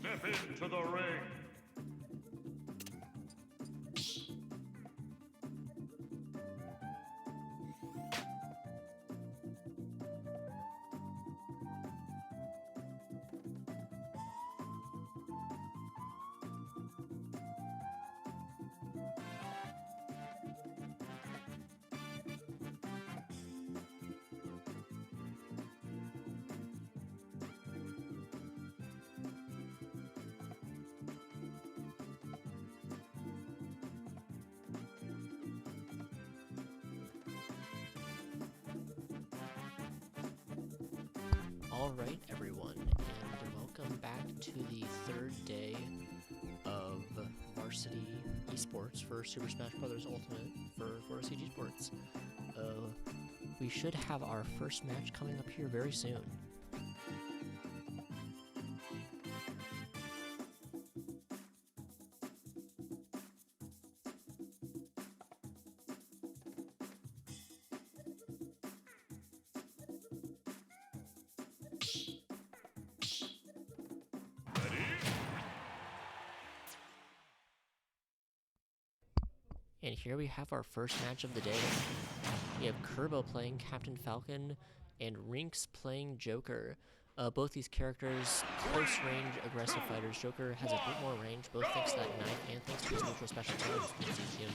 Step into the ring. Alright everyone, and welcome back to the third day of Varsity Esports for Super Smash Bros. Ultimate for CG Sports. We should have our first match coming up here very soon. And here we have our first match of the day. We have Kerbo playing Captain Falcon and Rinks playing Joker. Both these characters, close range, aggressive fighters. Joker has a bit more range, both thanks to that knife and thanks to his neutral special moves. You can see him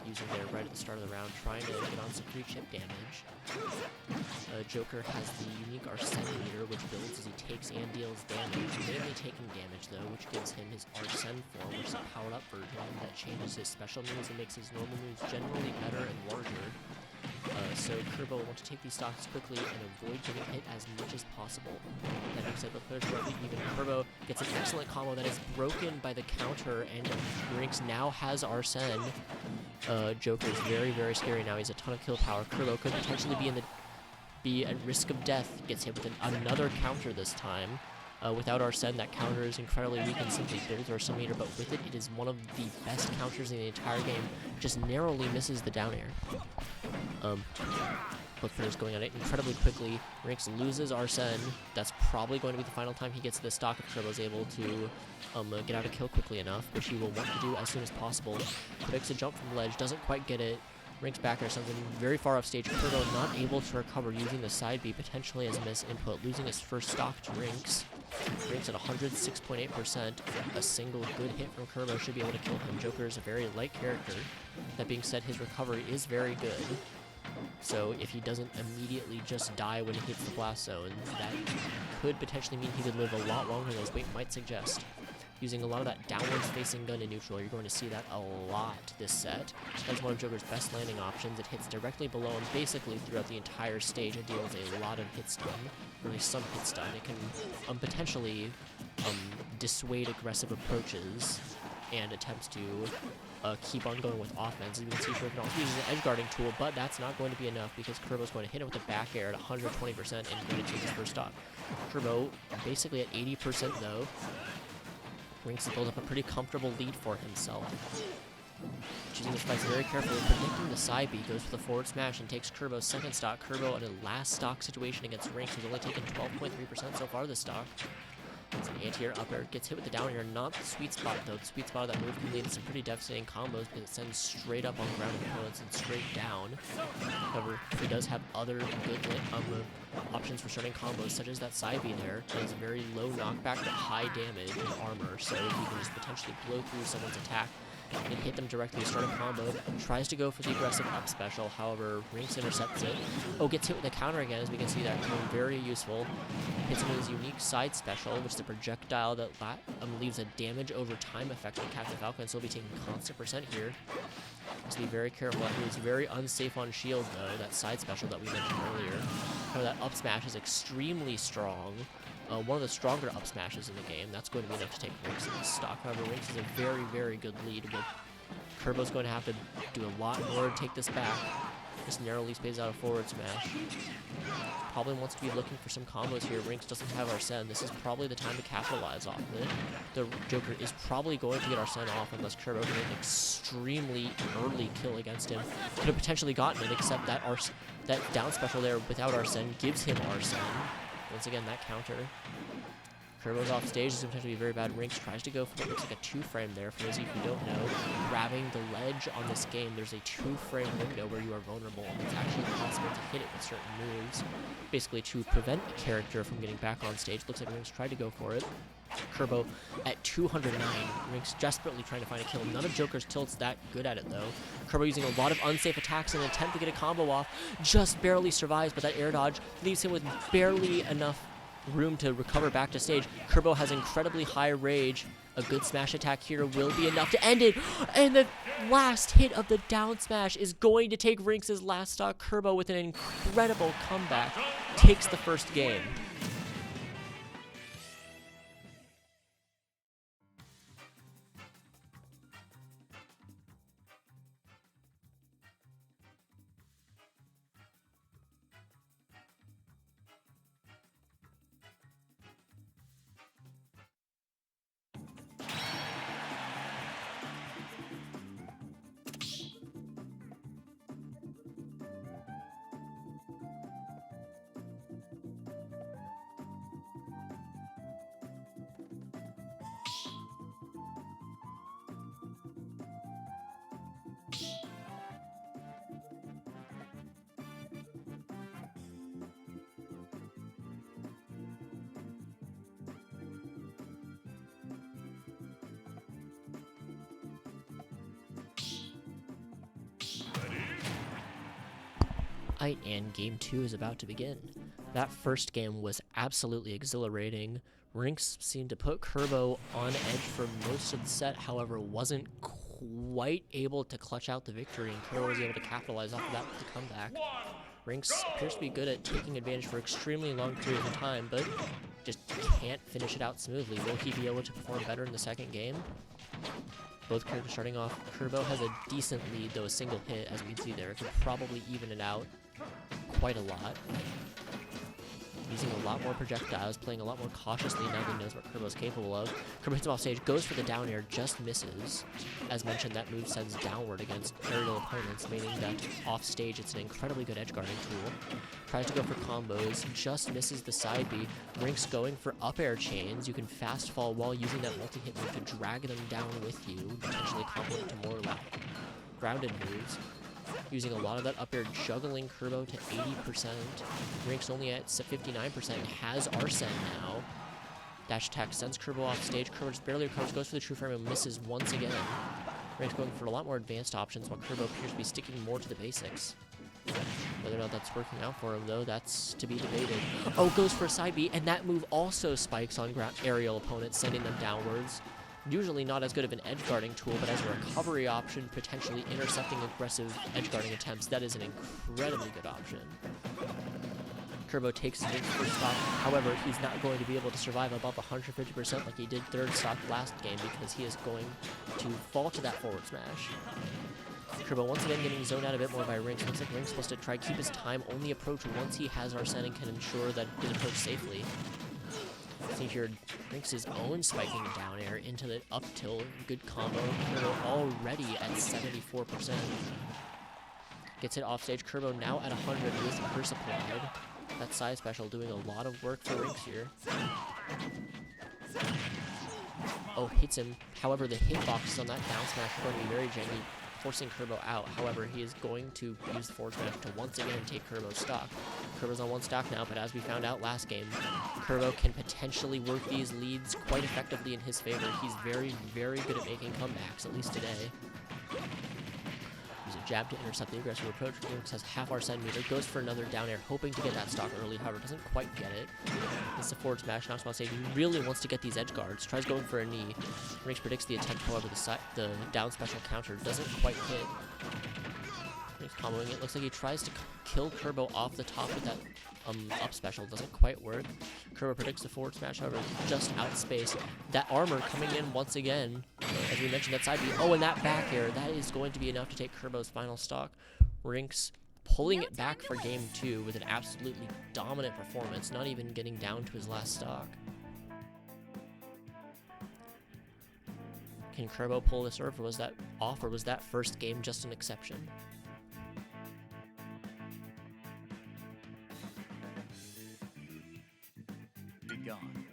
using there right at the start of the round, trying to get on some free chip damage. Joker has the unique Arsene meter, which builds as he takes and deals damage, mainly taking damage though, which gives him his Arsene form, which is a powered up version that changes his special moves and makes his normal moves generally better and larger. So Kerbo will want to take these stocks quickly and avoid getting hit as much as possible. That being said, the players are roughly even. Kerbo gets an excellent combo that is broken by the counter, and Rinks now has Arsene. Joker is very, very scary now. He has a ton of kill power. Kerbo could potentially be at risk of death. Gets hit with another counter this time. Without Arsene, that counter is incredibly weak and simply builds Arsene meter, but with it, it is one of the best counters in the entire game. Just narrowly misses the down air. Both players going at it incredibly quickly. Rinks loses Arsene. That's probably going to be the final time he gets to the stock if Kerbo's able to get out a kill quickly enough, which he will want to do as soon as possible. Predicts a jump from the ledge, doesn't quite get it. Rinks back air sends him very far off stage. Kerbo not able to recover using the side B, potentially as a miss input, losing his first stock to Rinks. Rinks at 106.8%. A single good hit from Kerbo should be able to kill him. Joker is a very light character. That being said, his recovery is very good. So if he doesn't immediately just die when he hits the blast zone, that could potentially mean he could live a lot longer than his weight might suggest. Using a lot of that downwards facing gun in neutral, you're going to see that a lot this set. That's one of Joker's best landing options. It hits directly below him basically throughout the entire stage. It deals a lot of hit stun, or at least some hit stun. It can potentially dissuade aggressive approaches and attempts to keep on going with offense. As you can see, Joker also uses an edge guarding tool, but that's not going to be enough because Kerbo's going to hit him with a back air at 120% and going to take his first stock. Kerbo basically at 80% though. Rinks has built up a pretty comfortable lead for himself. Choosing his fights very carefully, predicting the side B, goes for the forward smash and takes Kerbo's second stock. Kerbo in a last stock situation against Rinks, who's only taken 12.3% so far this stock. It's an anti-air up air, gets hit with the down air, not the sweet spot though. The sweet spot of that move can lead to some pretty devastating combos because it sends straight up on ground opponents and straight down. However, he does have other good options for starting combos, such as that side B there. That is a very low knockback but high damage and armor, so he can just potentially blow through someone's attack and hit them directly to start a combo. Tries to go for the aggressive up special, however, Rinks intercepts it. Oh, gets hit with the counter again, as we can see that becoming very useful. Hits him with his unique side special, which is a projectile that leaves a damage over time effect on Captain Falcon, so he'll be taking constant percent here. Has to be very careful. He was very unsafe on shield though, that side special that we mentioned earlier. However, that up smash is extremely strong. One of the stronger up smashes in the game. That's going to be enough to take Rinks in the stock. However, Rinks is a very, very good lead. With Kerbo's going to have to do a lot in order to take this back. Just narrowly spaces out a forward smash. Probably wants to be looking for some combos here. Rinks doesn't have Arsene. This is probably the time to capitalize off of it. The Joker is probably going to get Arsene off unless Kerbo can get an extremely early kill against him. Could have potentially gotten it, except that down special there without Arsene gives him Arsene. Once again, that counter. Kerbo's off stage. This is potentially very bad. Rinks tries to go for what looks like a 2-frame there. For those of you who don't know, grabbing the ledge on this game, there's a 2-frame window where you are vulnerable, and it's actually possible to hit it with certain moves, basically to prevent a character from getting back on stage. Looks like Rinks tried to go for it. Kerbo at 209. Rinks desperately trying to find a kill. None of Joker's tilts that good at it, though. Kerbo using a lot of unsafe attacks in an attempt to get a combo off. Just barely survives, but that air dodge leaves him with barely enough room to recover back to stage. Kerbo has incredibly high rage. A good smash attack here will be enough to end it. And the last hit of the down smash is going to take Rinks' last stock. Kerbo with an incredible comeback takes the first game. And game 2 is about to begin. That first game was absolutely exhilarating. Rinks seemed to put Kerbo on edge for most of the set, however, wasn't quite able to clutch out the victory, and Kerbo was able to capitalize off of that with the comeback. Rinks appears to be good at taking advantage for extremely long periods of time, but just can't finish it out smoothly. Will he be able to perform better in the second game? Both characters starting off. Kerbo has a decent lead, though a single hit, as we can see there, could probably even it out quite a lot. Using a lot more projectiles, playing a lot more cautiously now that he knows what Kerbo's capable of. Kerbo hits him off stage, goes for the down air, just misses. As mentioned, that move sends downward against aerial opponents, meaning that off stage it's an incredibly good edge guarding tool. Tries to go for combos, just misses the side B. Rinks going for up air chains. You can fast fall while using that multi-hit move to drag them down with you, potentially combo into more grounded moves. Using a lot of that up air, juggling Kerbo to 80%. Rinks only at 59%, has Arsene now. Dash attack sends Kerbo off stage. Kerbo just barely recovers, goes for the true frame and misses once again. Rinks going for a lot more advanced options, while Kerbo appears to be sticking more to the basics. Whether or not that's working out for him, though, that's to be debated. Oh, goes for a side B, and that move also spikes on aerial opponents, sending them downwards. Usually not as good of an edge guarding tool, but as a recovery option, potentially intercepting aggressive edge guarding attempts, that is an incredibly good option. Kerbo takes his first stock. However, he's not going to be able to survive above 150% like he did third stock last game, because he is going to fall to that forward smash. Kerbo once again getting zoned out a bit more by Rinks. Looks like Rinks supposed to try keep his time, only approach once he has Arsene and can ensure that he can approach safely. See here, Rinks' own spiking down air into the up tilt. Good combo. Kerbo already at 74%. Gets it off stage. Kerbo now at 100 with Curse applied. That side special doing a lot of work for Rinks here. Oh, hits him. However, the hitboxes on that down smash are going to be very janky, forcing Kerbo out. However, he is going to use the forward smash to once again take Kerbo's stock. Kerbo's on one stock now, but as we found out last game, Kerbo can potentially work these leads quite effectively in his favor. He's very, very good at making comebacks, at least today. Use a jab to intercept the aggressive approach. Rinks has half Arsene meter, goes for another down air, hoping to get that stock early, however, doesn't quite get it. It's the forward smash, knocks him off stage. He really wants to get these edge guards, tries going for a knee. Rinks predicts the attempt, however, the down special counter doesn't quite hit. Rinks comboing it. Looks like he tries to kill Kerbo off the top with that up special. Doesn't quite work. Kerbo predicts the forward smash, however, just outspace. That armor coming in once again. As we mentioned, that side B. Oh, and that back air. That is going to be enough to take Kerbo's final stock. Rinks pulling it back for game 2 with an absolutely dominant performance, not even getting down to his last stock. Can Kerbo pull this off, or was that first game just an exception? Be gone.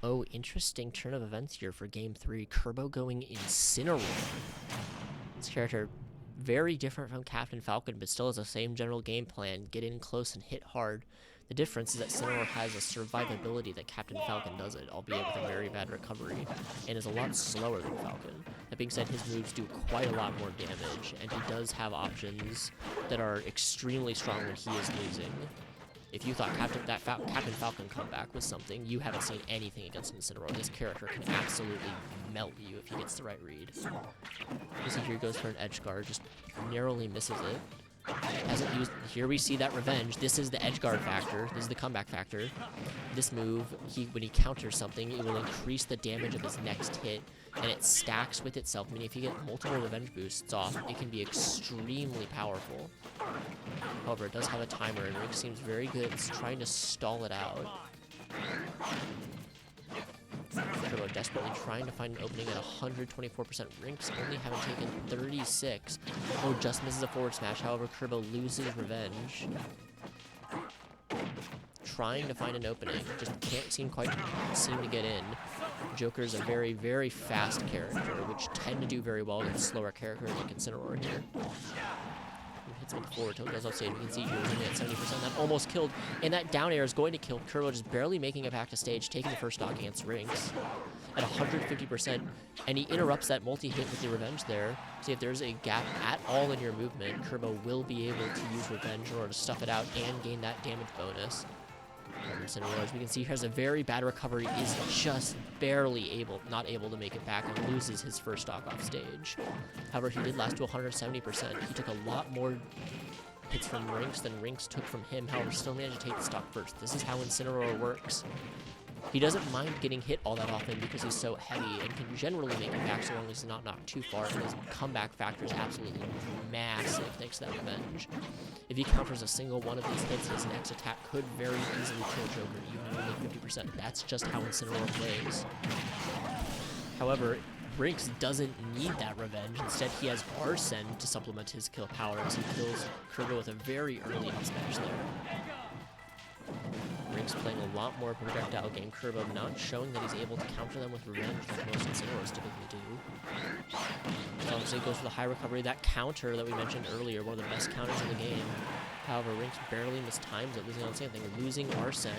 Oh, interesting turn of events here for Game 3. Kerbo going Incineroar. This character, very different from Captain Falcon, but still has the same general game plan. Get in close and hit hard. The difference is that Incineroar has a survivability that Captain Falcon doesn't, albeit with a very bad recovery, and is a lot slower than Falcon. That being said, his moves do quite a lot more damage, and he does have options that are extremely strong when he is losing. If you thought Captain Falcon comeback was something, you haven't seen anything against Incineroar. This character can absolutely melt you if he gets the right read. You see here he goes for an edge guard, just narrowly misses it. Hasn't used. Here we see that revenge. This is the edge guard factor. This is the comeback factor. This move, when he counters something, it will increase the damage of his next hit, and it stacks with itself. Meaning, if you get multiple revenge boosts off, it can be extremely powerful. However, it does have a timer, and Rinks seems very good at trying to stall it out. Kerbo desperately trying to find an opening at 124%. Rinks only having taken 36. Oh, just misses a forward smash. However, Kerbo loses revenge. Trying to find an opening. Just can't seem to get in. Joker is a very, very fast character, which tend to do very well against slower characters like Incineroar here. Hits him with the forward tilt, goes off stage. You can see here, only at 70%. That almost killed, and that down air is going to kill. Kerbo just barely making it back to stage, taking the first stock against Rinks at 150%, and he interrupts that multi-hit with the revenge there. See, if there's a gap at all in your movement, Kerbo will be able to use revenge in order to stuff it out and gain that damage bonus. Incineroar, as we can see, has a very bad recovery, is just barely not able to make it back, and loses his first stock off stage. However, he did last to 170%. He took a lot more hits from Rinks than Rinks took from him, however, still managed to take the stock first. This is how Incineroar works. He doesn't mind getting hit all that often because he's so heavy and can generally make it back so long as he's not knocked too far, and his comeback factor is absolutely massive thanks to that revenge. If he counters a single one of these hits, his next attack could very easily kill Joker, even at only 50%. That's just how Incineroar plays. However, Rinks doesn't need that revenge. Instead, he has Arsene to supplement his kill power as he kills Kerbo with a very early smash there. Rinks playing a lot more projectile game. Kerbo not showing that he's able to counter them with revenge like most Incineroars typically do. Obviously goes for the high recovery. That counter that we mentioned earlier, one of the best counters in the game. However, Rinks barely mistimes it, losing on the same thing. Losing Arsene,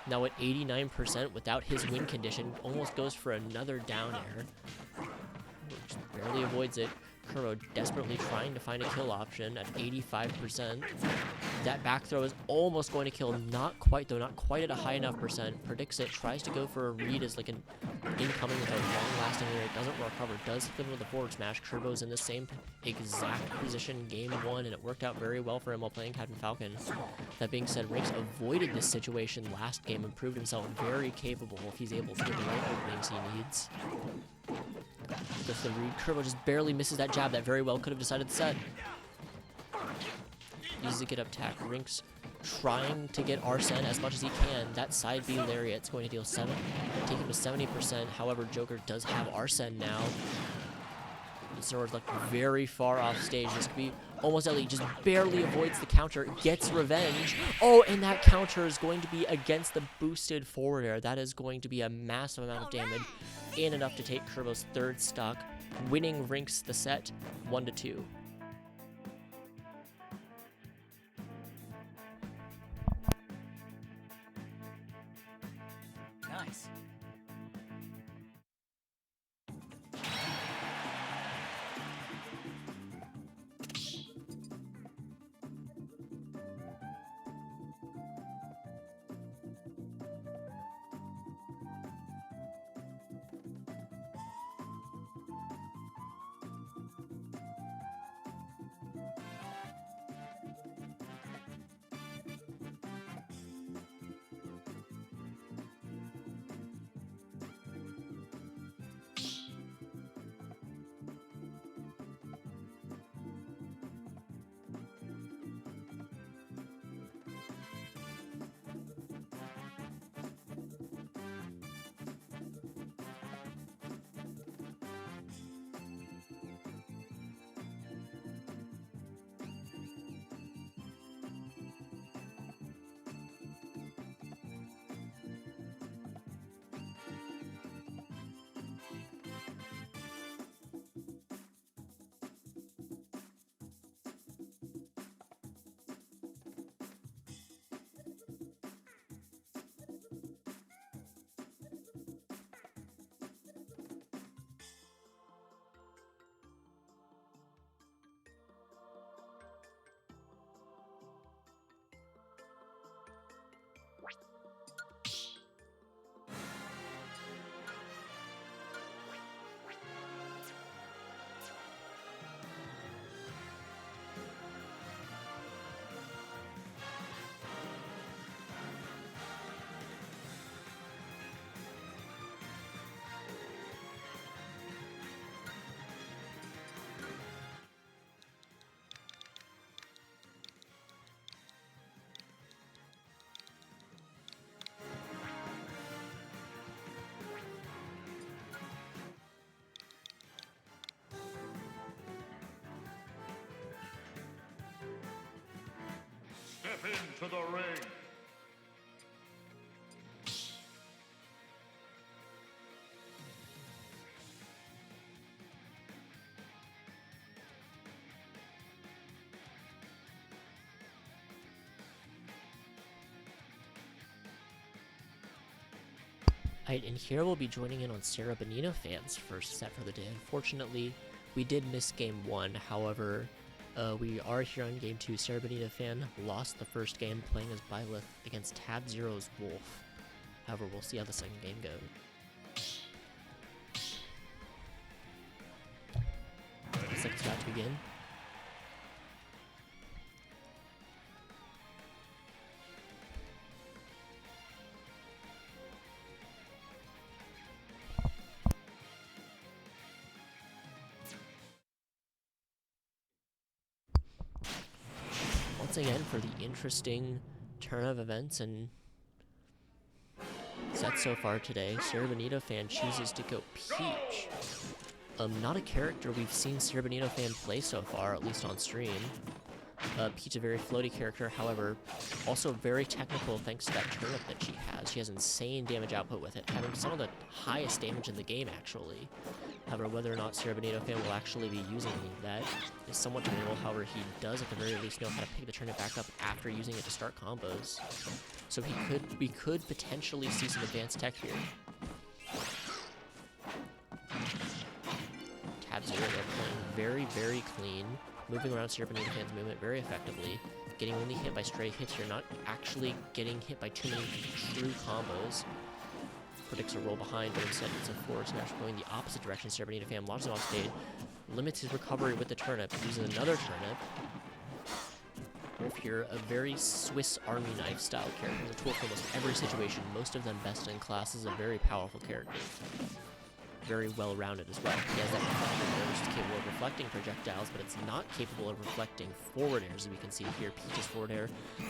now at 89% without his win condition, almost goes for another down air. Just barely avoids it. Kerbo desperately trying to find a kill option at 85%. That back throw is almost going to kill, not quite though, not quite at a high enough percent. Predicts it, tries to go for a read as like an incoming with a long-lasting air. It doesn't recover, does hit him with a forward smash. Kerbo's in the same exact position game 1, and it worked out very well for him while playing Captain Falcon. That being said, Rinks avoided this situation last game and proved himself very capable if he's able to get the right openings he needs. With the read, Kerbo just barely misses that jab that very well could have decided the set. Uses a get up attack. Rinks trying to get Arsene as much as he can. That side B lariat's going to deal take him to 70%. However, Joker does have Arsene now. Incineroar's like very far off stage. This could be almost elite. Just barely avoids the counter. Gets revenge. Oh, and that counter is going to be against the boosted forward air. That is going to be a massive amount of damage. And enough to take Kerbo's third stock, winning Rinks the set 1-2. Nice. Step into the ring. Alright, and here we'll be joining in on Sarah Bonita Fan's first set for the day. Unfortunately, we did miss game 1, however, we are here on game 2. Sarah Bonita Fan lost the first game playing as Byleth against Tab Zero's Wolf. However, we'll see how the second game goes. Looks like it's about to begin. Once again, for the interesting turn of events and sets so far today, Sarah Bonita Fan chooses to go Peach. Not a character we've seen Sarah Bonita Fan play so far, at least on stream. Peach, a very floaty character, however, also very technical thanks to that turnip that she has. She has insane damage output with it, having some of the highest damage in the game, actually. However, whether or not Sarah Bonita Fan will actually be using any of that is somewhat debatable. However, he does at the very least know how to pick the turnip back up after using it to start combos. So we could potentially see some advanced tech here. Tab Zero, they're playing very, very clean, moving around Sarah Bonita Fan's movement very effectively, getting only hit by stray hits here, not actually getting hit by too many true combos. Predicts a roll behind, but instead it's a forward smash going the opposite direction. Sarah Bonita Fan launches him off stage, limits his recovery with the turnip, uses another turnip. Wolf here, a very Swiss Army knife style character, a tool for almost every situation, most of them best in class, is a very powerful character. Very well-rounded as well. He has that reflector there, which is capable of reflecting projectiles, but it's not capable of reflecting forward airs, as we can see here. Peach's forward air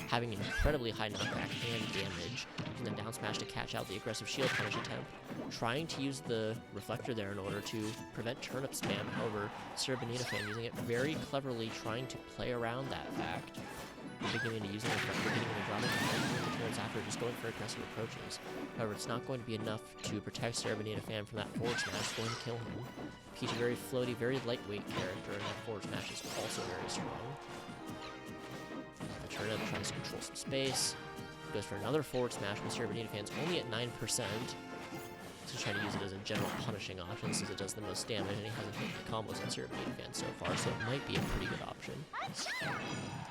having an incredibly high knockback and damage, and then down smash to catch out the aggressive shield punish attempt. Trying to use the reflector there in order to prevent turnip spam, however, Sarah Bonita Fan using it very cleverly, trying to play around that fact. Beginning to use the reflector, beginning to drop it, the turns after, just going for aggressive approaches. However, it's not going to be enough to protect Sarah Bonita Fan from that forward smash. It's going to kill him. Peach, a very floaty, very lightweight character, and that forward smash is also very strong. The turnip tries to control some space. Goes for another forward smash, but Serpentina Fan's only at 9%. He's trying to use it as a general punishing option since it does the most damage, and he hasn't hit the combos on Serpentina Fan so far, so it might be a pretty good option.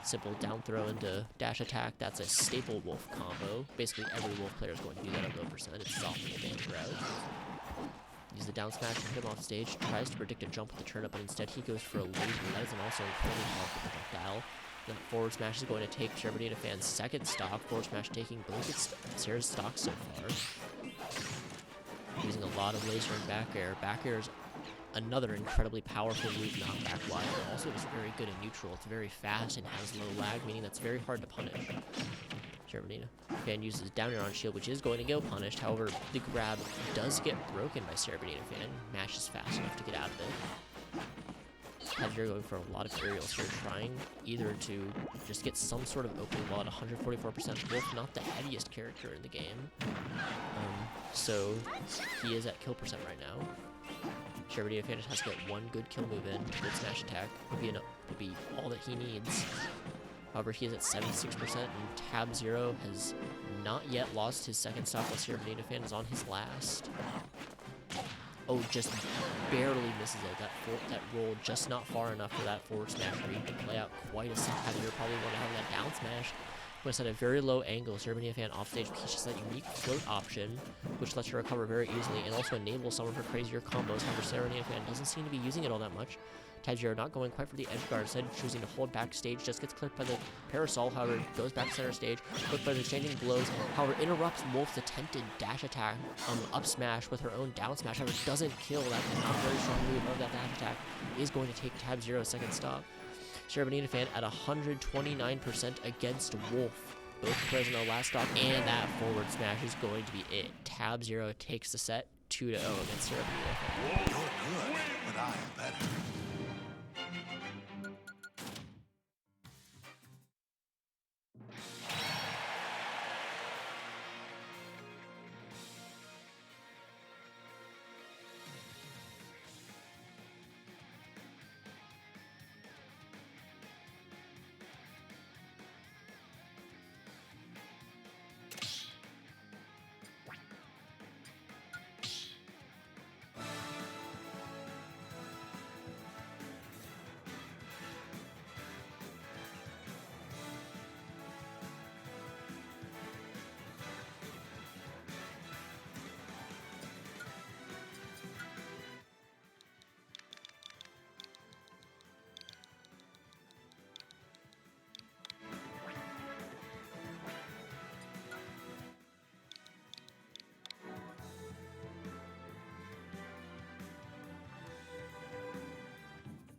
Simple down throw into dash attack. That's a staple Wolf combo. Basically, every Wolf player is going to do that at low percent. It's softening advantage route. Use the down smash to hit him off stage. Tries to predict a jump with the turnip, but instead he goes for a lazy. That is an also incredibly powerful projectile. That forward smash is going to take Serpentina Fan's second stock. Forward smash taking both its Sarah's stocks so far. Using a lot of laser and back air. Back air is another incredibly powerful move knockback wise, but also is very good in neutral. It's very fast and has low lag, meaning that's very hard to punish. Serpentina Fan uses down air on shield, which is going to go punished. However, the grab does get broken by Serpentina Fan. Mashes fast enough to get out of it. Tabzero going for a lot of aerials here, trying either to just get some sort of opening while at 144%. Wolf, not the heaviest character in the game. So he is at kill percent right now. Serpentina Fan has to get one good kill move in. Good smash attack would be all that he needs. However, he is at 76%, and Tabzero has not yet lost his second stock while Serpentina Fan is on his last. Oh, just barely misses it. That roll just not far enough for that forward smash read to play out quite a set. Tabzero probably want to have that down smash. But it's at a very low angle. Serpentina Fan offstage just that unique float option, which lets her recover very easily and also enables some of her crazier combos. However, Serpentina Fan doesn't seem to be using it all that much. Tabzero not going quite for the edge guard, instead choosing to hold backstage, just gets clipped by the parasol, however, goes back to center stage, clipped by the exchanging blows, however, interrupts Wolf's attempted dash attack, up smash with her own down smash, however, doesn't kill. That not very strong move of that dash attack is going to take Tabzero's second stop. Serpentina Fan at 129% against Wolf. Both present on last stock, and that forward smash is going to be it. Tabzero takes the set 2-0 against Serpentina Fan. You're good, but I am better.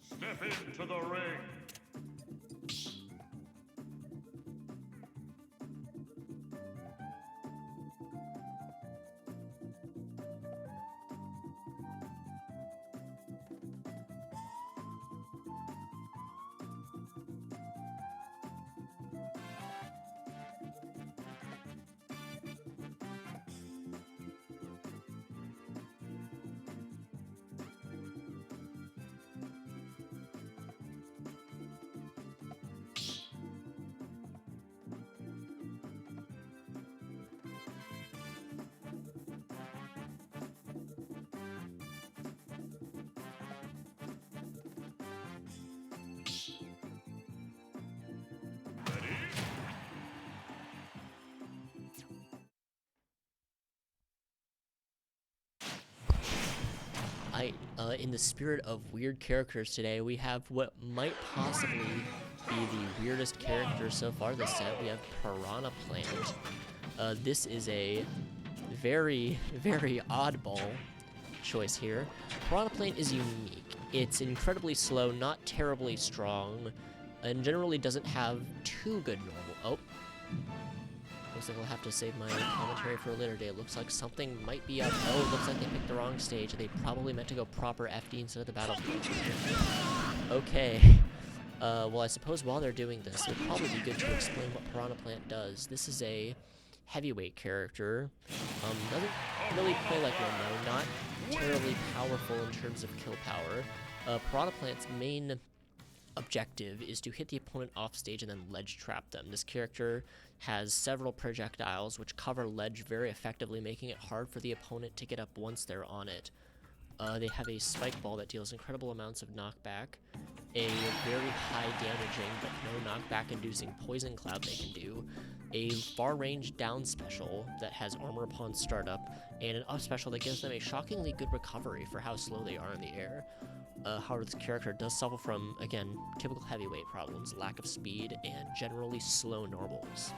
Step into the ring. In the spirit of weird characters today, we have what might possibly be the weirdest character so far this set. We have Piranha Plant. This is a very, very oddball choice here. Piranha Plant is unique. It's incredibly slow, not terribly strong, and generally doesn't have too good normal. Oh. Looks like I'll have to save my commentary for a later day. It looks like something might be up. Oh, it looks like they picked the wrong stage. They probably meant to go proper FD instead of the battle. Okay. Well, I suppose while they're doing this, it would probably be good to explain what Piranha Plant does. This is a heavyweight character. Doesn't really play like one, though. Not terribly powerful in terms of kill power. Piranha Plant's main objective is to hit the opponent off stage and then ledge trap them. This character has several projectiles which cover ledge very effectively, making it hard for the opponent to get up once they're on it. They have a spike ball that deals incredible amounts of knockback, a very high damaging but no knockback inducing poison cloud they can do, a far range down special that has armor upon startup, and an up special that gives them a shockingly good recovery for how slow they are in the air. However, this character does suffer from, again, typical heavyweight problems, lack of speed, and generally slow normals.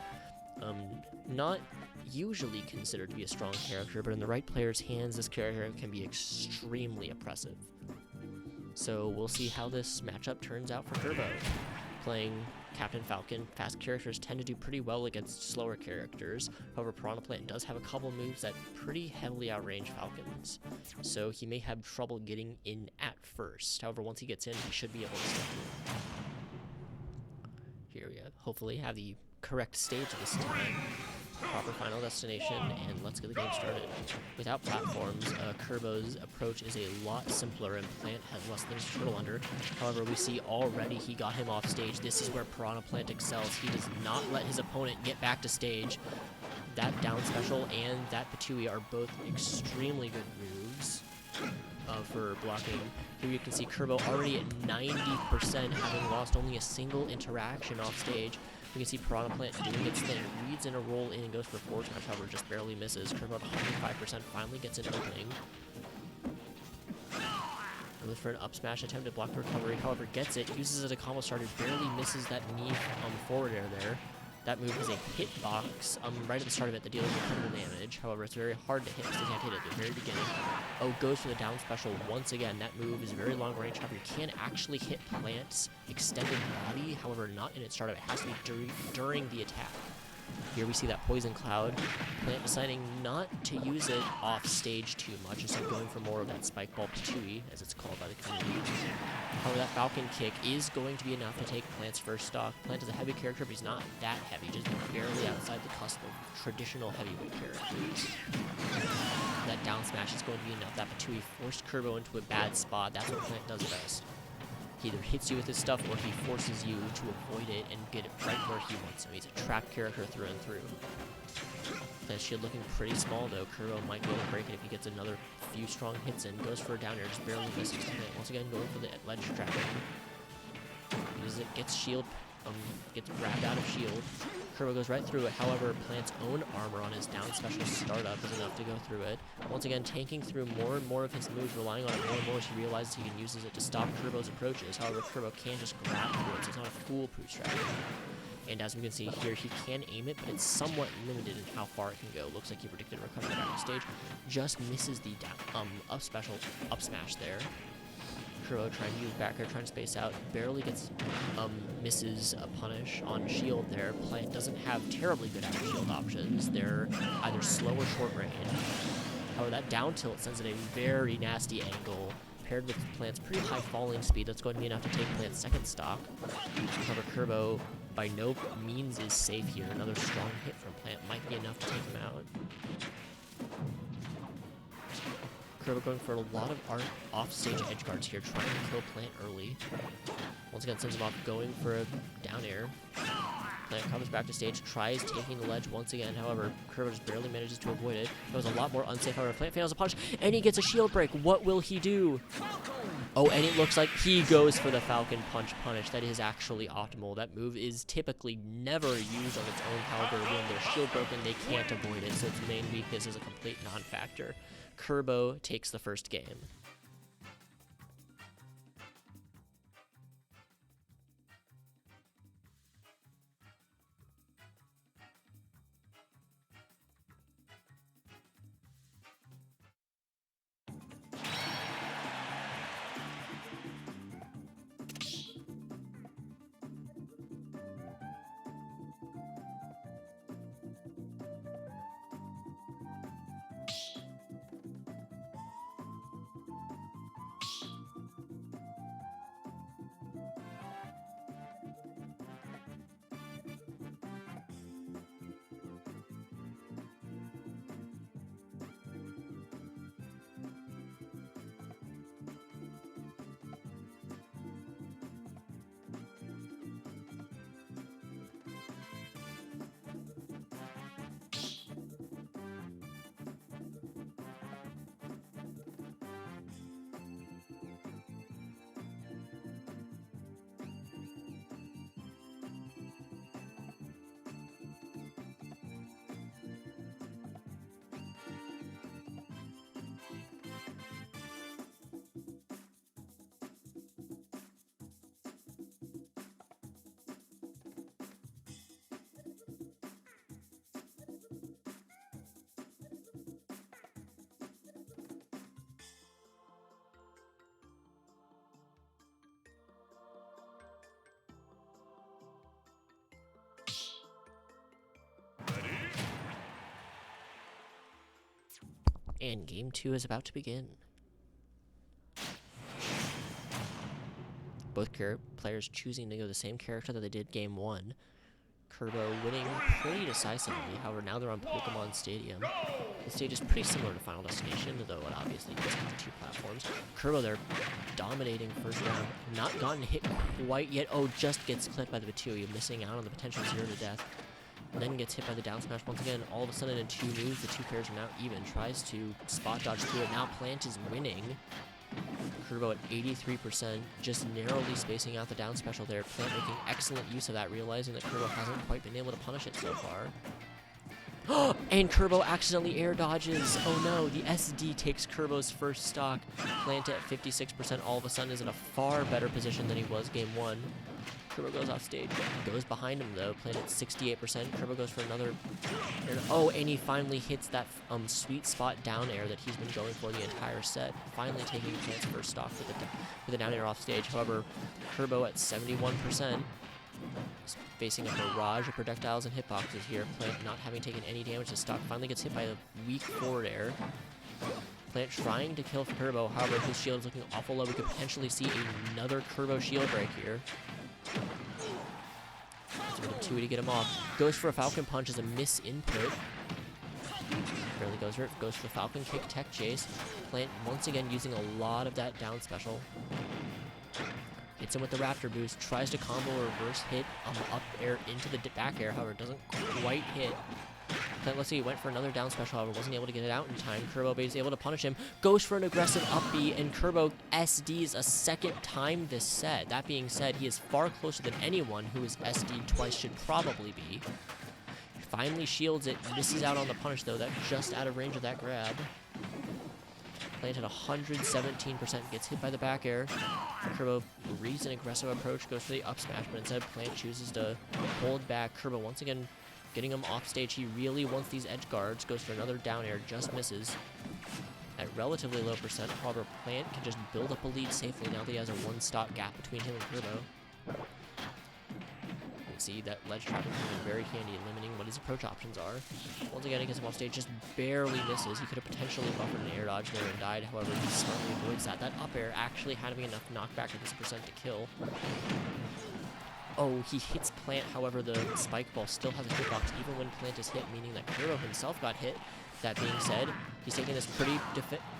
Not usually considered to be a strong character, but in the right player's hands, this character can be extremely oppressive. So we'll see how this matchup turns out for Kerbo. Playing Captain Falcon, fast characters tend to do pretty well against slower characters. However, Piranha Plant does have a couple moves that pretty heavily outrange Falcons, so he may have trouble getting in at first. However, once he gets in, he should be able to step in. Here we hopefully have the correct stage this time. Proper final destination, and let's get the game started. Without platforms, Kerbo's approach is a lot simpler, and Plant has less things to turtle under. However, we see already he got him off stage. This is where Piranha Plant excels. He does not let his opponent get back to stage. That down special and that Patui are both extremely good moves for blocking. Here you can see Kerbo already at 90%, having lost only a single interaction off stage. We can see Piranha Plant doing its thing, reads in a roll in and goes for forward smash, however just barely misses. Kerbo at 105% finally gets an opening. Look for an up smash attempt to block the recovery, however gets it, uses it as a combo starter, barely misses that knee forward air there. That move is a hitbox right at the start of it that deals incredible damage. However, it's very hard to hit because they can't hit it at the very beginning. Oh, goes for the down special once again. That move is very long range. However, you can actually hit Plant's extended body. However, not in its startup. It has to be during the attack. Here we see that Poison Cloud. Plant deciding not to use it off stage too much, instead of going for more of that Spike Ball Patui, as it's called by the community. However, that Falcon Kick is going to be enough to take Plant's first stock. Plant is a heavy character, but he's not that heavy, just barely outside the cusp of traditional heavyweight characters. That down smash is going to be enough. That Patui forced Kerbo into a bad spot. That's what Plant does best. He either hits you with his stuff or he forces you to avoid it and get it right where he wants him. He's a trap character through and through. Plant's shield looking pretty small though. Kerbo might be able to break it if he gets another few strong hits in. Goes for a down air, just barely misses. Once again, going for the ledge trapping. Uses it, gets shield, gets grabbed out of shield. Kerbo goes right through it. However, Plant's own armor on his down special startup is enough to go through it. Once again, tanking through more and more of his moves, relying on it more and more as he realizes he can use it to stop Kerbo's approaches. However, Kerbo can't just grab through it, so it's not a foolproof strategy. And as we can see here, he can aim it, but it's somewhat limited in how far it can go. Looks like he predicted recovery back on stage. Just misses the up special, up smash there. Kerbo trying to use back air, trying to space out, barely gets, misses a punish on shield there. Plant doesn't have terribly good after shield options. They're either slow or short range. However, that down tilt sends it a very nasty angle, paired with Plant's pretty high falling speed. That's going to be enough to take Plant's second stock. However, Kerbo by no means is safe here. Another strong hit from Plant might be enough to take him out. Kerbo going for a lot of off-stage edge guards here, trying to kill Plant early. Once again, sends him off, going for a down air. Plant comes back to stage, tries taking the ledge once again. However, Kerbo just barely manages to avoid it. It was a lot more unsafe. However, Plant fails a punch, and he gets a shield break. What will he do? Oh, and it looks like he goes for the Falcon Punch punish. That is actually optimal. That move is typically never used on its own. However, when they're shield broken, they can't avoid it, so its main weakness is a complete non-factor. Kerbo takes the first game. And game 2 is about to begin. Both players choosing to go the same character that they did game 1. Kerbo winning pretty decisively. However, now they're on Pokemon Stadium. The stage is pretty similar to Final Destination, though it obviously does have the 2 platforms. Kerbo, they're dominating first round. Not gotten hit quite yet. Oh, just gets clipped by the Batui, missing out on the potential 0 to death. And then gets hit by the down smash once again. All of a sudden, in 2 moves, the 2 pairs are now even. Tries to spot dodge through it. Now Plant is winning. Kerbo at 83%, just narrowly spacing out the down special there. Plant making excellent use of that, realizing that Kerbo hasn't quite been able to punish it so far. And Kerbo accidentally air dodges. Oh no, the SD takes Kerbo's first stock. Plant at 56% all of a sudden is in a far better position than he was game 1. Kerbo goes off stage, goes behind him though, Plant at 68%. Kerbo goes for another air. Oh, and he finally hits that sweet spot down air that he's been going for the entire set, finally taking Plant's first stock with the down air off stage. However, Kerbo at 71%, facing a barrage of projectiles and hitboxes here. Plant not having taken any damage to stock, finally gets hit by a weak forward air. Plant trying to kill Kerbo, however, his shield is looking awful low. We could potentially see another Kerbo shield break here. With a 2 to get him off. Goes for a Falcon Punch as a miss input. Barely goes for it. Goes for the Falcon Kick Tech Chase. Plant once again using a lot of that down special. Hits him with the Raptor Boost. Tries to combo reverse hit up air into the back air. However, doesn't quite hit. Plant, let's see, went for another down special, however, wasn't able to get it out in time. Kerbo is able to punish him, goes for an aggressive up B, and Kerbo SDs a second time this set. That being said, he is far closer than anyone who is SD'd twice should probably be. Finally shields it, misses out on the punish though, that just out of range of that grab. Plant at 117%, gets hit by the back air. Kerbo reads an aggressive approach, goes for the up smash, but instead Plant chooses to hold back. Kerbo once again getting him off stage. He really wants these edge guards. Goes for another down air, just misses. At relatively low percent, however, Plant can just build up a lead safely now that he has a 1-stock gap between him and Kerbo. You can see that ledge trap coming in very handy, limiting what his approach options are. Once again, he gets him off stage, just barely misses. He could have potentially buffered an air dodge there and died, however, he smartly avoids that. That up air actually had him enough knockback at this percent to kill. Oh, he hits Plant, however, the spike ball still has a hitbox even when Plant is hit, meaning that Kerbo himself got hit. That being said, he's taking this pretty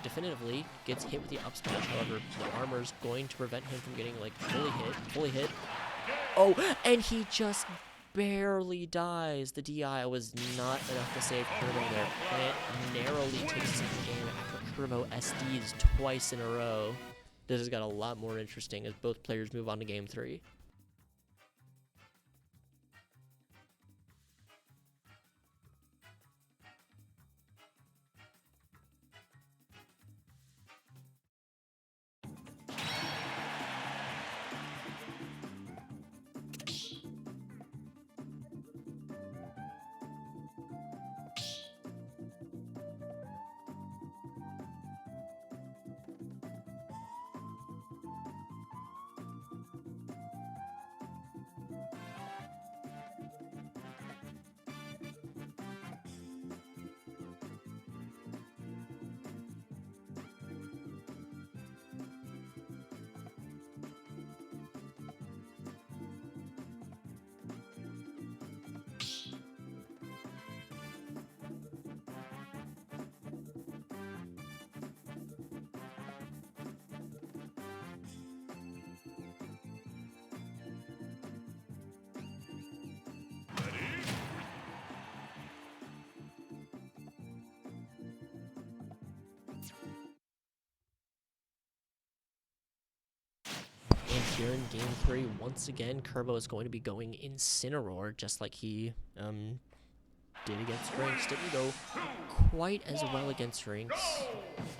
definitively, gets hit with the up smash, however, the armor's going to prevent him from getting, like, fully hit. Oh, and he just barely dies. The DI was not enough to save Kerbo there. Plant narrowly takes the second game after Kerbo SDs twice in a row. This has got a lot more interesting as both players move on to game 3. And here in game 3, once again, Kerbo is going to be going Incineroar, just like he did against Rinks. Didn't go quite as well against Rinks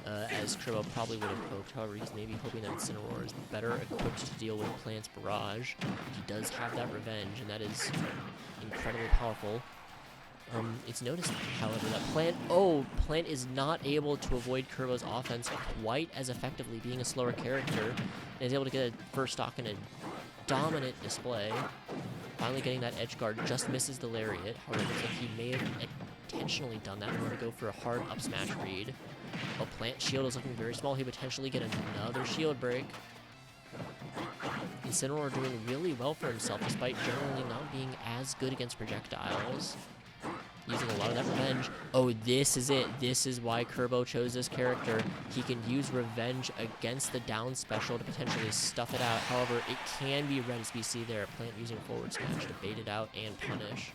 as Kerbo probably would have hoped. However, he's maybe hoping that Incineroar is better equipped to deal with Plant's barrage. He does have that revenge, and that is incredibly powerful. It's noticed, however, that Plant is not able to avoid Kerbo's offense quite as effectively, being a slower character, and is able to get a first stock in a dominant display. Finally getting that edge guard, just misses the lariat. However, it looks like he may have intentionally done that. We're going to go for a hard up smash read. A plant shield is looking very small. He potentially get another shield break. Incineroar doing really well for himself, despite generally not being as good against projectiles. Using a lot of that revenge. Oh, this is it. This is why Kerbo chose this character. He can use revenge against the down special to potentially stuff it out. However, it can be read as we see there. Plant using forward smash to bait it out and punish.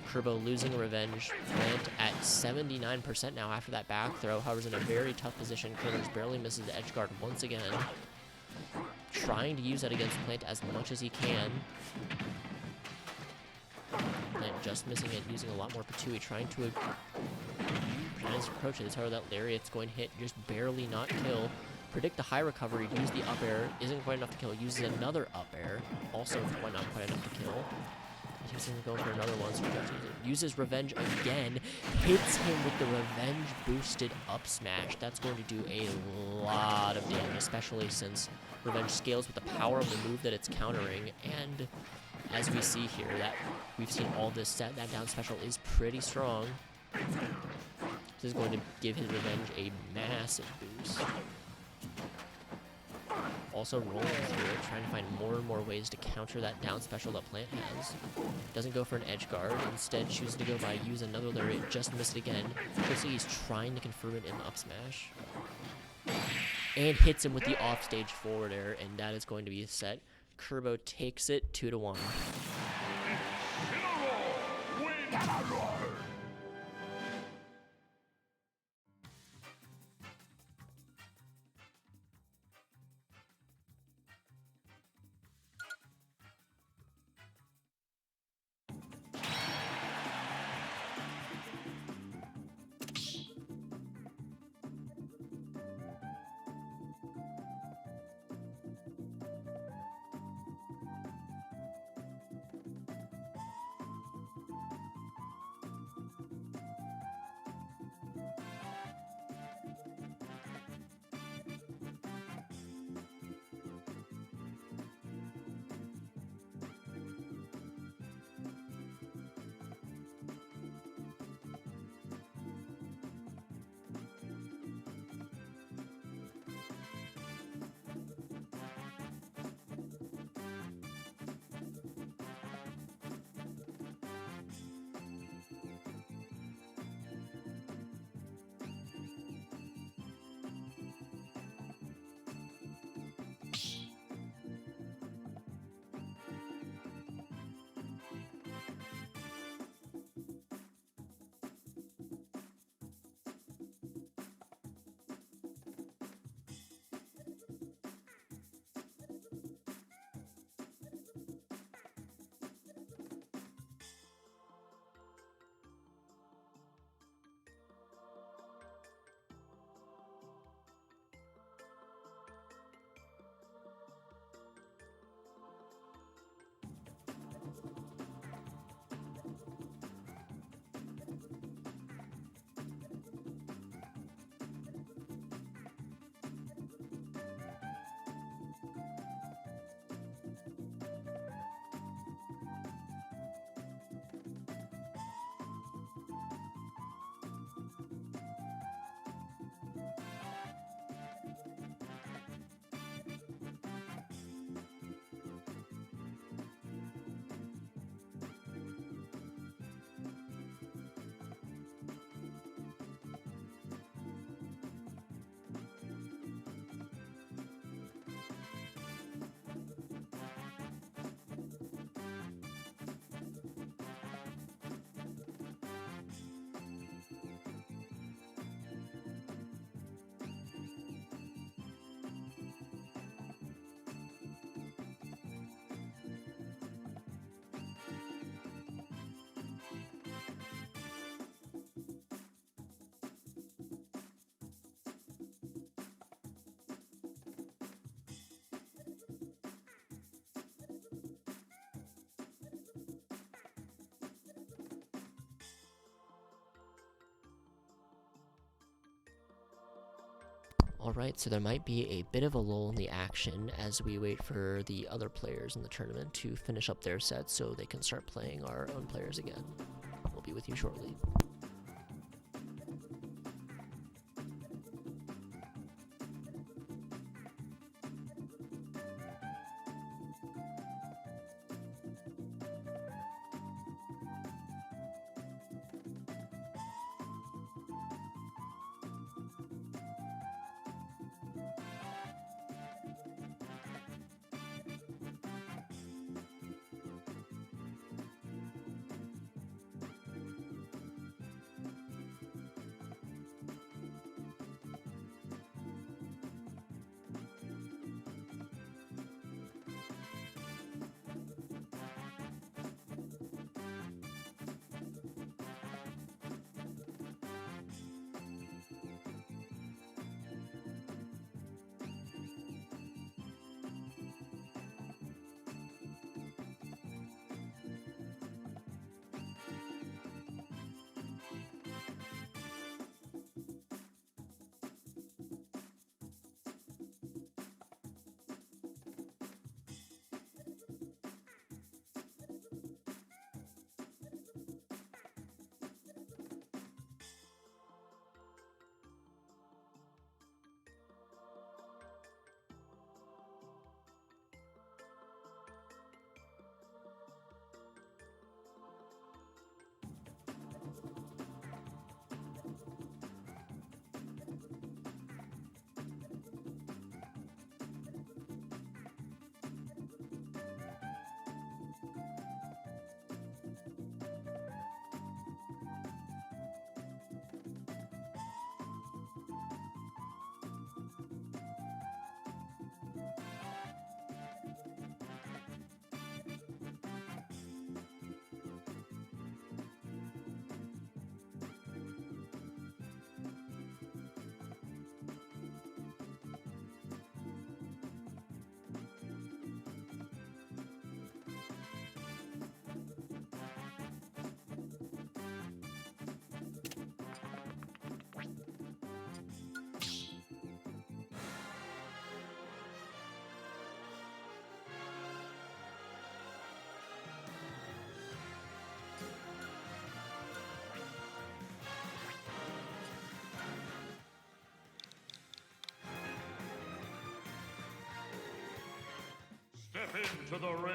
Kerbo losing revenge. Plant at 79% now after that back throw. However, is in a very tough position. Kerbo barely misses the edge guard once again. Trying to use that against Plant as much as he can. Plant just missing it, using a lot more Patui, trying to approach it. However, that Lariat's going to hit, just barely not kill. Predict the high recovery, use the up air, isn't quite enough to kill. Uses another up air, also not quite enough to kill. He's going to go for another one, so he uses revenge again, hits him with the revenge boosted up smash. That's going to do a lot of damage, especially since revenge scales with the power of the move that it's countering. And as we see here, that we've seen all this set, that down special is pretty strong. This is going to give his revenge a massive boost. Also rolling through it, trying to find more and more ways to counter that down special that Plant has. Doesn't go for an edge guard, instead chooses to go by use another lariat, just missed it again. You'll see he's trying to confirm it in the up smash. And hits him with the offstage forward air, and that is going to be a set. Kerbo takes it 2-1. Alright, so there might be a bit of a lull in the action as we wait for the other players in the tournament to finish up their sets so they can start playing our own players again. We'll be with you shortly. Step into the ring.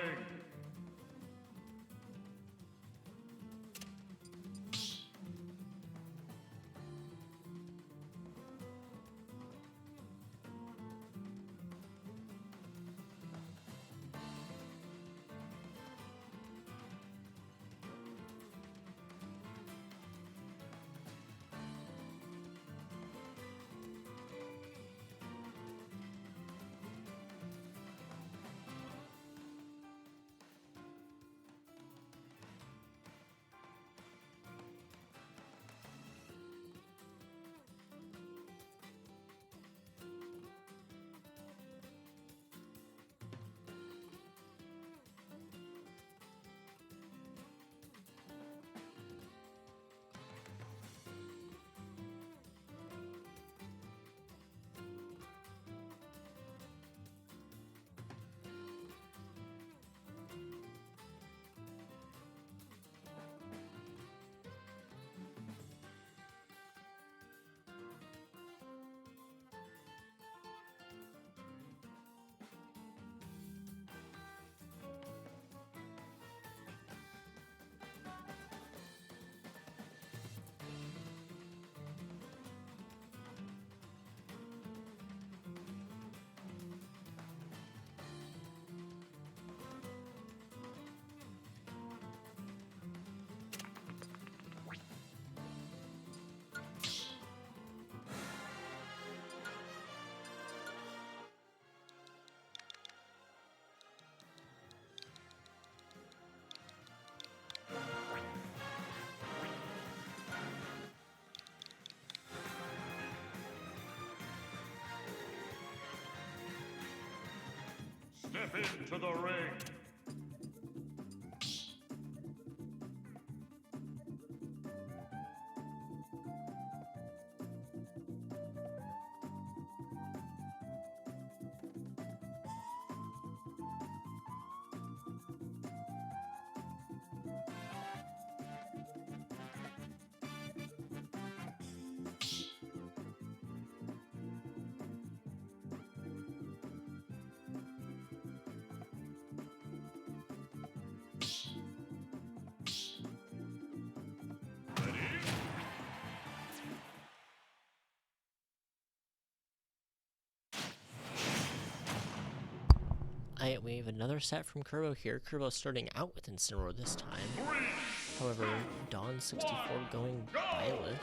Step into the ring. We have another set from Kerbo here. Kerbo starting out with Incineroar this time. However, Dawn 64 going Byleth.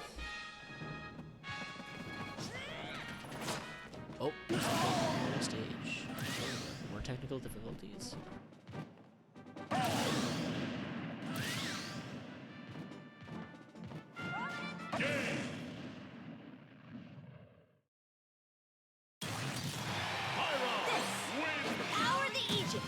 Oh, stage. More technical difficulties. Power the Aegis!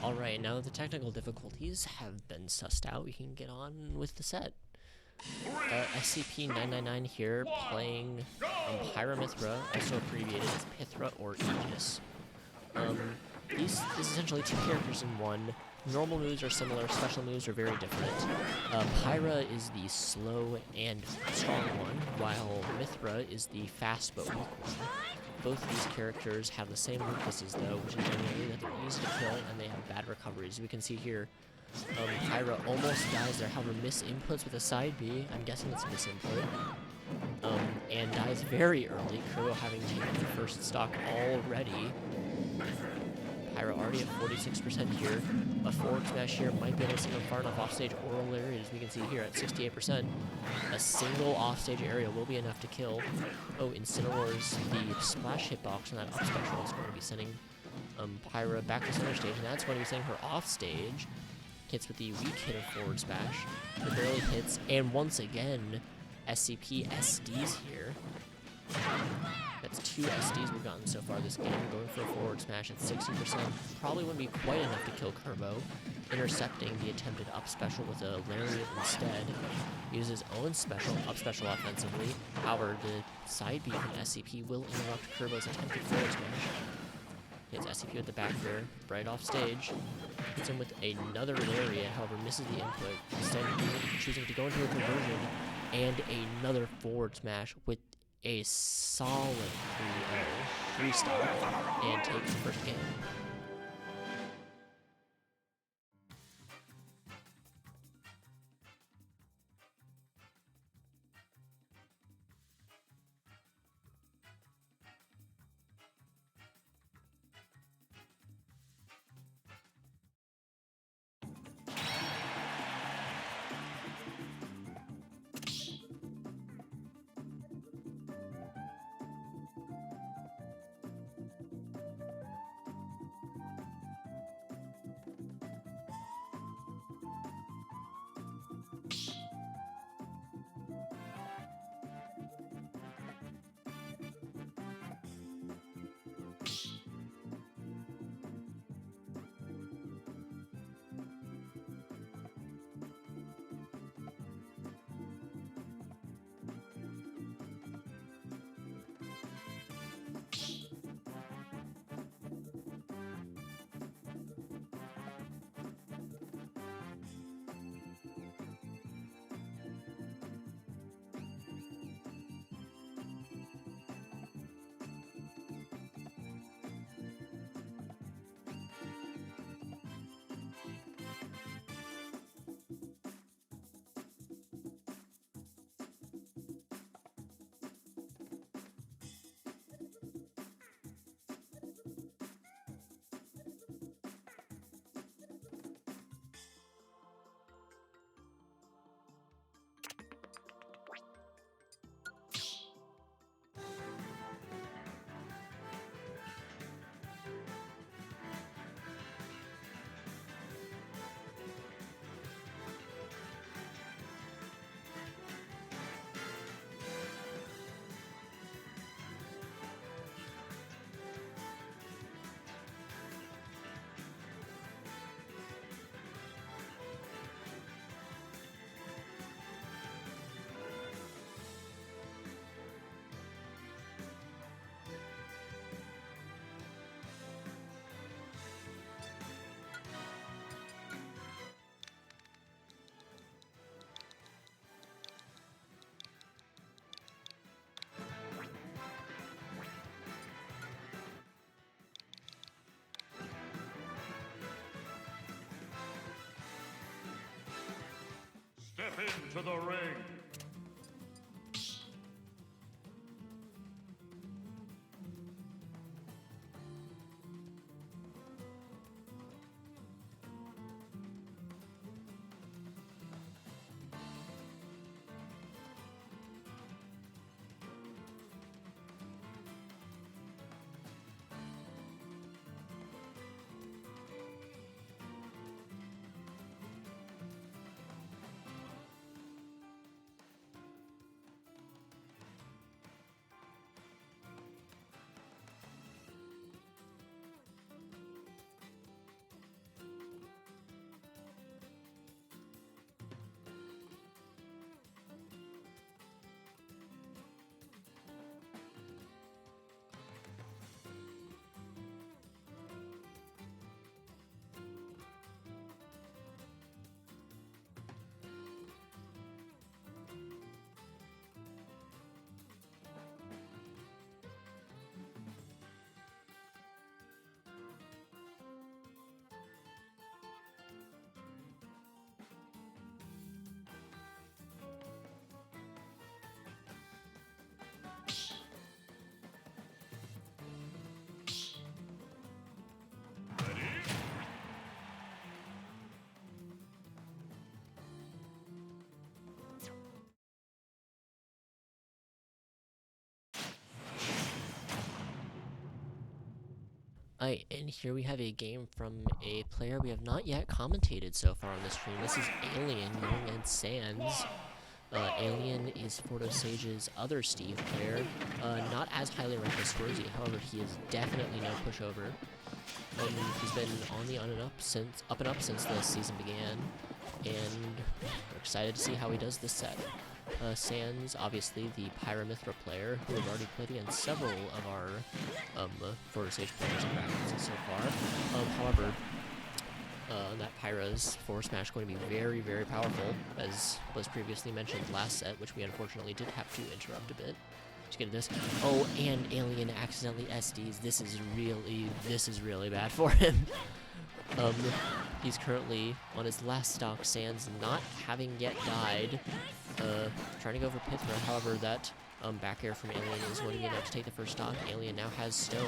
Alright, now that the technical difficulties have been sussed out, we can get on with the set. SCP-999 here, playing Pyra/Mythra, also abbreviated as Pythra or Aegis. This is essentially two characters in one. Normal moves are similar, special moves are very different. Pyra is the slow and strong one, while Mythra is the fast but weak one. Both of these characters have the same weaknesses though, which is generally that they're easy to kill and they have bad recoveries. We can see here, Pyra almost dies there, however misinputs with a side B, I'm guessing it's a misinput, and dies very early, Kerbo having taken the first stock already. Pyra already at 46% here. A forward smash here might be able to send him far enough offstage oral areas. We can see here at 68%. A single offstage area will be enough to kill. Oh, Incineroar's the splash hitbox on that up special is going to be sending Pyra back to center stage, and that's going to be sending her offstage. Hits with the weak hit of forward smash. It barely hits, and once again, SCP SDs here. That's 2 SDs we've gotten so far this game, going for a forward smash at 60%. Probably wouldn't be quite enough to kill Kerbo. Intercepting the attempted up special with a Lariat instead. Uses his own special, up special offensively. However, the side B from SCP will interrupt Kerbo's attempted forward smash. Hits SCP at the back there, right off stage. Hits him with another Lariat, however misses the input. Instead, choosing to go into a conversion and another forward smash with a solid 3-star and take the first game. into the ring. Alright, and here we have a game from a player we have not yet commentated so far on the stream. This is Alien going against Sans. Alien is Fordo Sage's other Steve player. Not as highly ranked as Scorzy, however, he is definitely no pushover. He's been on the up and up since the season began, and we're excited to see how he does this set. Sans, obviously the Pyramithra player, who has already played against several of our Fordo Sage players in practice so far. However, that Pyra's forward smash going to be very, very powerful, as was previously mentioned last set, which we unfortunately did have to interrupt a bit to get this. Oh, and Alien accidentally SDs. This is really bad for him. He's currently on his last stock, Sans not having yet died. Trying to go for Pythra, however, that back air from Alien is going to be enough to take the first stock. Alien now has Stone.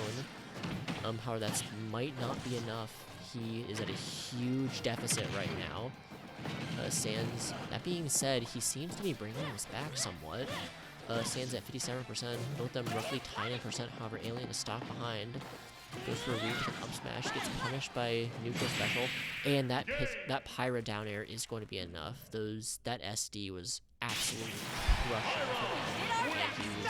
However, that might not be enough. He is at a huge deficit right now. Sans, that being said, he seems to be bringing this back somewhat. Sans at 57%, both them roughly tied in percent, however, Alien is stock behind. Goes for a reach, up smash, gets punished by neutral special, and that Pyra down air is going to be enough. That SD was absolutely crushing for Alien, and he was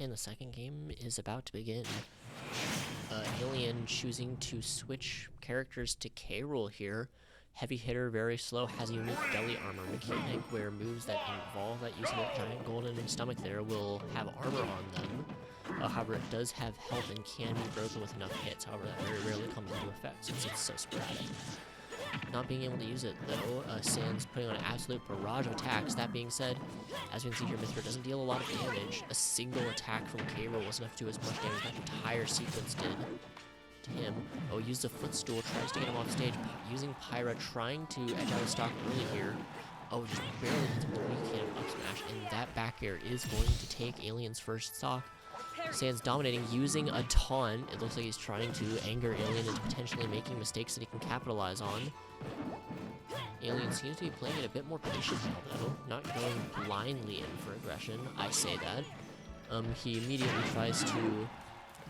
and the second game is about to begin. Alien choosing to switch characters to K. Rool here. Heavy hitter, very slow, has a unique belly armor mechanic where moves that involve that using that giant golden stomach there will have armor on them. However, it does have health and can be broken with enough hits. However, that very rarely comes into effect since it's so sporadic. Not being able to use it though, Sans putting on an absolute barrage of attacks. That being said, as we can see here, Mythra doesn't deal a lot of damage. A single attack from K. Rool was enough to do as much damage as that entire sequence did to him. Oh, used a footstool, tries to get him off stage, using Pyra, trying to edge out of stock early here. Oh, just barely hits him with a weak hand up smash, and that back air is going to take Alien's first stock. Sans dominating, using a taunt. It looks like he's trying to anger Alien into potentially making mistakes that he can capitalize on. Alien seems to be playing it a bit more patiently, though, not going blindly in for aggression. I say that. He immediately tries to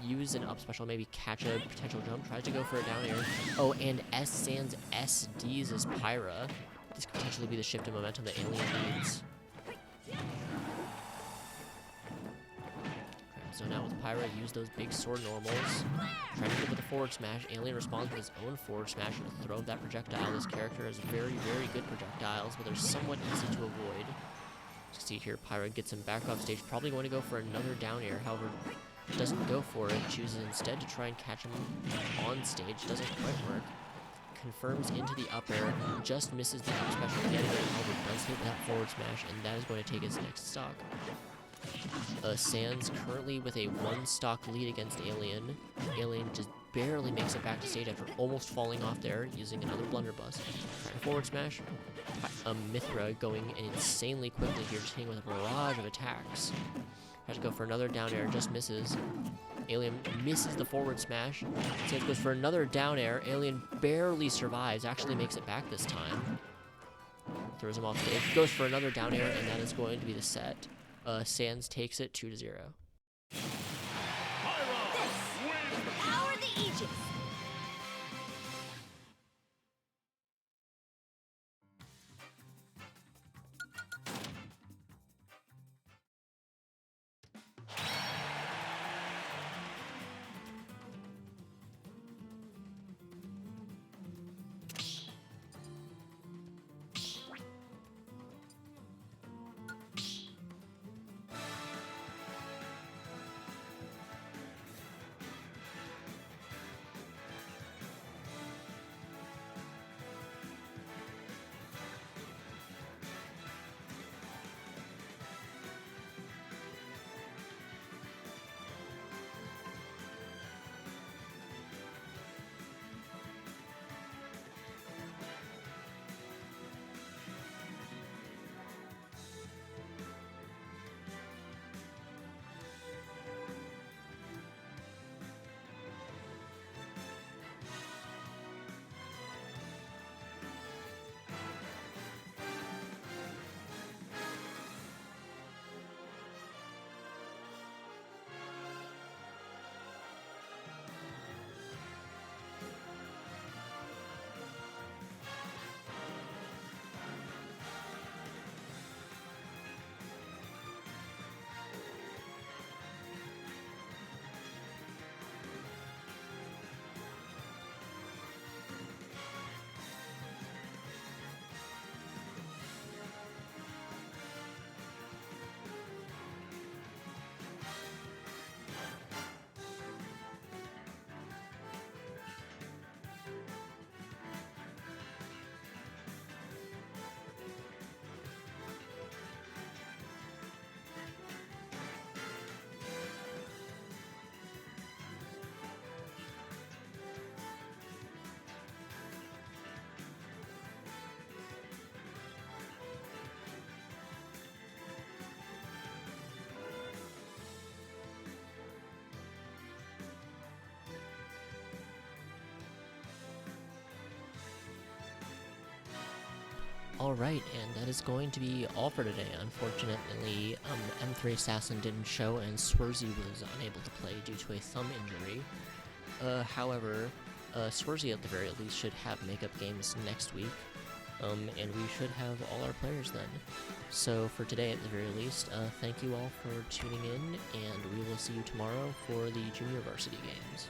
use an up special, maybe catch a potential jump, tries to go for a down air. Oh, and Sans SDs as Pyra. This could potentially be the shift in momentum that Alien needs. So now with Pyra, use those big sword normals. Trying to get with a forward smash. Alien responds with his own forward smash and throw that projectile. This character has very, very good projectiles, but they're somewhat easy to avoid. You can see here, Pyra gets him back off stage, probably going to go for another down air. However, doesn't go for it, chooses instead to try and catch him on stage. Doesn't quite work. Confirms into the up air, just misses the up special getting it. However, does hit that forward smash, and that is going to take his next stock. Sans currently with a 1 stock lead against Alien. Alien just barely makes it back to stage after almost falling off there, using another blunderbuss. Trying to forward smash. Mythra going insanely quickly here, just hitting with a barrage of attacks. Tries to go for another down air, just misses. Alien misses the forward smash. Sans goes for another down air. Alien barely survives, actually makes it back this time. Throws him off stage, goes for another down air, and that is going to be the set. Sans takes it 2-0. Power the Aegis! Alright, and that is going to be all for today. Unfortunately, M3 Assassin didn't show and Swarzy was unable to play due to a thumb injury. However, Swarzy at the very least should have makeup games next week. and we should have all our players then. So for today, at the very least, thank you all for tuning in, and we will see you tomorrow for the Junior Varsity Games.